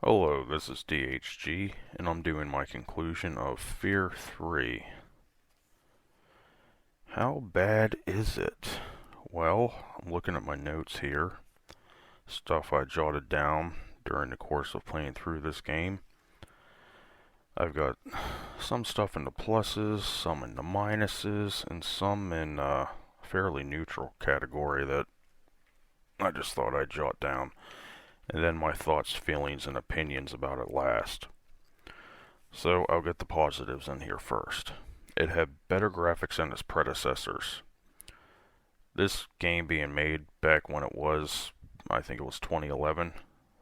Hello, this is DHG, and I'm doing my conclusion of F.E.A.R 3. How bad is it? Well, I'm looking at my notes here, stuff I jotted down during the course of playing through this game. I've got some stuff in the pluses, some in the minuses, and some in a fairly neutral category that I just thought I'd jot down, and then my thoughts, feelings, and opinions about it last. So I'll get the positives in here first. It had better graphics than its predecessors. This game being made back when it was, I think it was 2011,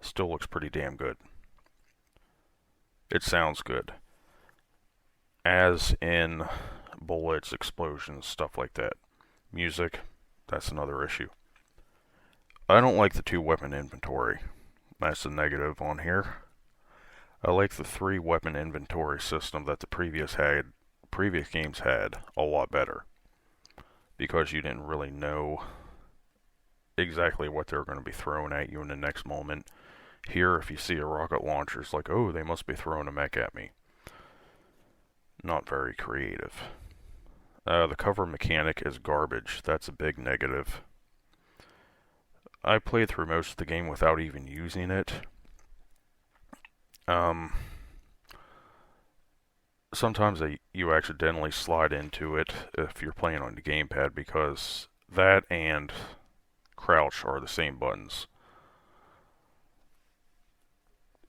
still looks pretty damn good. It sounds good. As in bullets, explosions, stuff like that. Music, that's another issue. I don't like the 2-weapon inventory. That's a negative on here. I like the 3-weapon inventory system that the previous games had a lot better, because you didn't really know exactly what they were going to be throwing at you in the next moment. Here, if you see a rocket launcher, it's like, oh, they must be throwing a mech at me. Not very creative. The cover mechanic is garbage. That's a big negative. I played through most of the game without even using it. Sometimes you accidentally slide into it if you're playing on the gamepad, because that and crouch are the same buttons.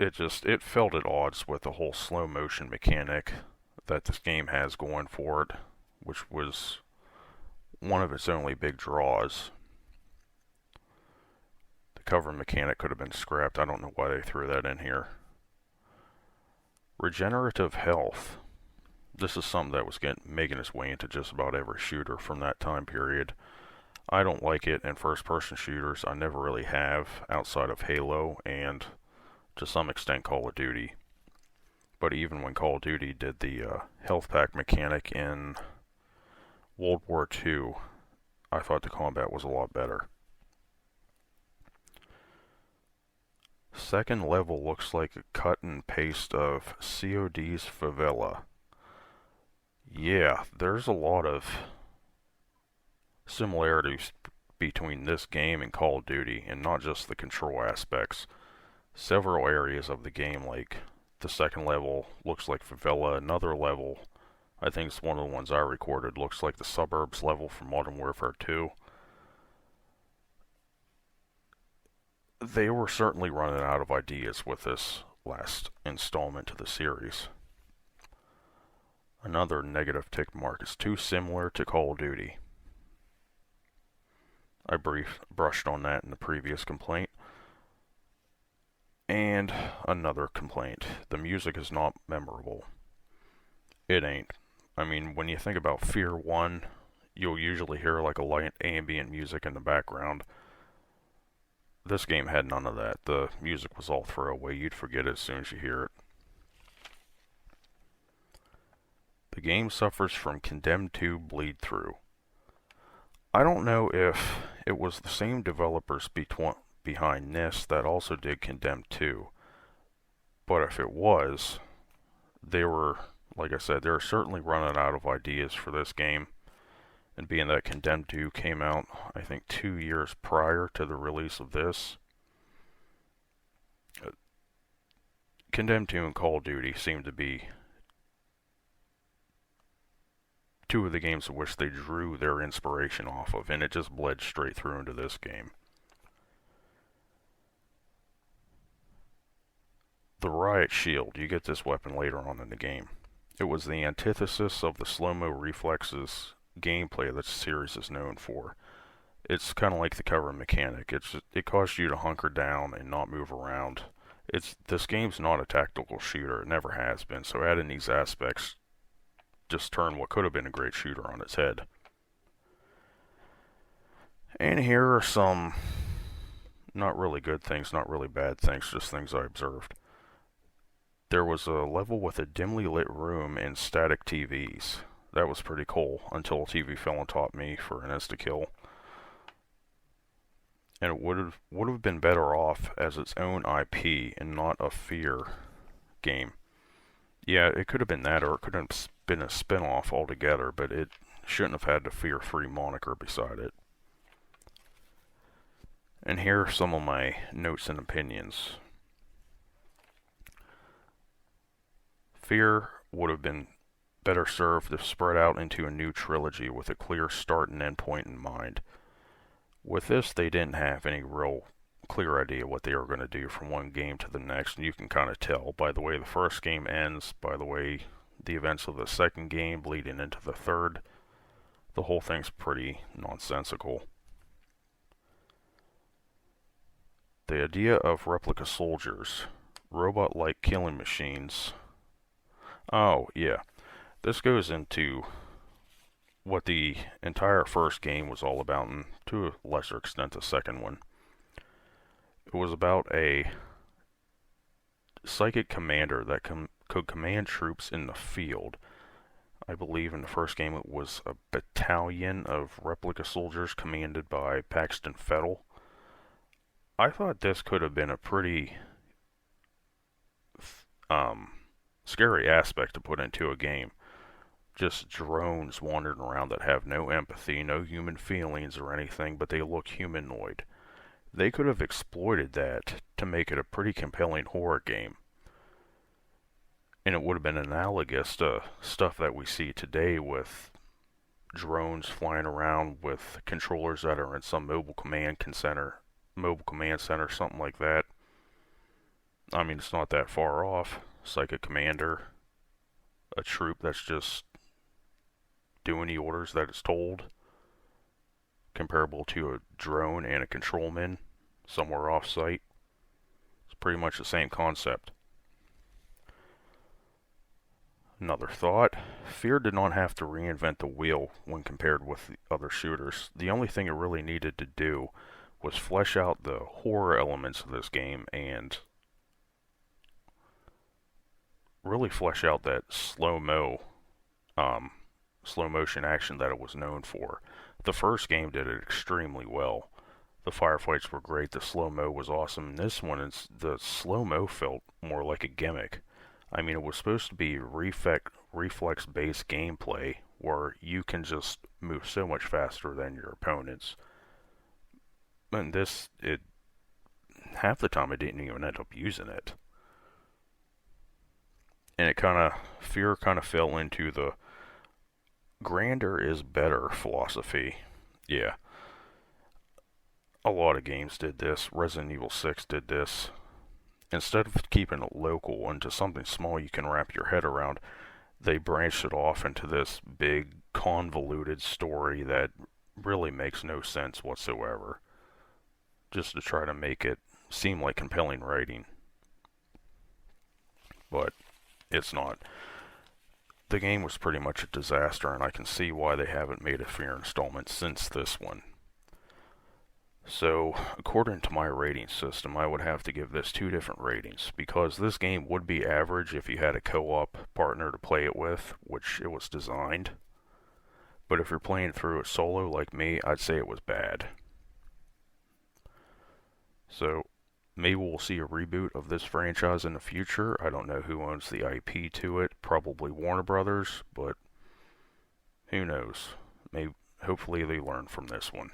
It felt at odds with the whole slow motion mechanic that this game has going for it, which was one of its only big draws. The cover mechanic could have been scrapped. I don't know why they threw that in here. Regenerative Health. This is something that was making its way into just about every shooter from that time period. I don't like it in first-person shooters. I never really have, outside of Halo and, to some extent, Call of Duty. But even when Call of Duty did the health pack mechanic in World War II, I thought the combat was a lot better. Second level looks like a cut and paste of COD's F.E.A.R. Yeah, there's a lot of similarities between this game and Call of Duty, and not just the control aspects. Several areas of the game, like the second level, looks like F.E.A.R. Another level, I think it's one of the ones I recorded, looks like the suburbs level from Modern Warfare 2. They were certainly running out of ideas with this last installment to the series. Another negative tick mark is too similar to Call of Duty. I brushed on that in the previous complaint. And another complaint. The music is not memorable. It ain't. I mean, when you think about F.E.A.R 1, you'll usually hear like a light ambient music in the background. This game had none of that. The music was all throwaway. You'd forget it as soon as you hear it. The game suffers from Condemned 2 bleed through. I don't know if it was the same developers behind this that also did Condemned 2, but if it was, they were, like I said, they were certainly running out of ideas for this game. And being that Condemned 2 came out, I think, 2 years prior to the release of this, Condemned 2 and Call of Duty seemed to be two of the games of which they drew their inspiration off of, and it just bled straight through into this game. The Riot Shield, you get this weapon later on in the game. It was the antithesis of the slow-mo reflexes gameplay that the series is known for. It's kind of like the cover mechanic. It caused you to hunker down and not move around. This game's not a tactical shooter. It never has been. So adding these aspects just turned what could have been a great shooter on its head. And here are some not really good things, not really bad things, just things I observed. There was a level with a dimly lit room and static TVs. That was pretty cool, until a TV fell on top of me for an insta-kill. and it would have been better off as its own IP and not a F.E.A.R game. Yeah, it could have been that, or it could have been a spin-off altogether, but it shouldn't have had the Fear-Free moniker beside it. And here are some of my notes and opinions. F.E.A.R would have been better served if spread out into a new trilogy with a clear start and end point in mind. With this, they didn't have any real clear idea what they were going to do from one game to the next, and you can kind of tell by the way the first game ends, by the way the events of the second game leading into the third. The whole thing's pretty nonsensical. The idea of replica soldiers, robot-like killing machines. Oh, yeah. This goes into what the entire first game was all about, and to a lesser extent the second one. It was about a psychic commander that could command troops in the field. I believe in the first game it was a battalion of replica soldiers commanded by Paxton Fettel. I thought this could have been a pretty scary aspect to put into a game. Just drones wandering around that have no empathy, no human feelings or anything, but they look humanoid. They could have exploited that to make it a pretty compelling horror game. And it would have been analogous to stuff that we see today with drones flying around with controllers that are in some mobile command center, something like that. I mean, it's not that far off. It's like a commander, a troop that's just doing the orders that it's told, comparable to a drone and a controlman somewhere off site. It's pretty much the same concept. Another thought, F.E.A.R did not have to reinvent the wheel when compared with the other shooters. The only thing it really needed to do was flesh out the horror elements of this game and really flesh out that slow motion action that it was known for. The first game did it extremely well. The firefights were great, the slow-mo was awesome. In this one, the slow-mo felt more like a gimmick. I mean, it was supposed to be reflex-based gameplay where you can just move so much faster than your opponents. And half the time I didn't even end up using it. And F.E.A.R kind of fell into the grander is better philosophy. Yeah. A lot of games did this. Resident Evil 6 did this. Instead of keeping it local into something small you can wrap your head around, they branched it off into this big, convoluted story that really makes no sense whatsoever, just to try to make it seem like compelling writing. But it's not. The game was pretty much a disaster, and I can see why they haven't made a F.E.A.R installment since this one. So, according to my rating system, I would have to give this 2 different ratings, because this game would be average if you had a co-op partner to play it with, which it was designed. But if you're playing through it solo like me, I'd say it was bad. So, maybe we'll see a reboot of this franchise in the future. I don't know who owns the IP to it, probably Warner Brothers, but who knows. Hopefully they learn from this one.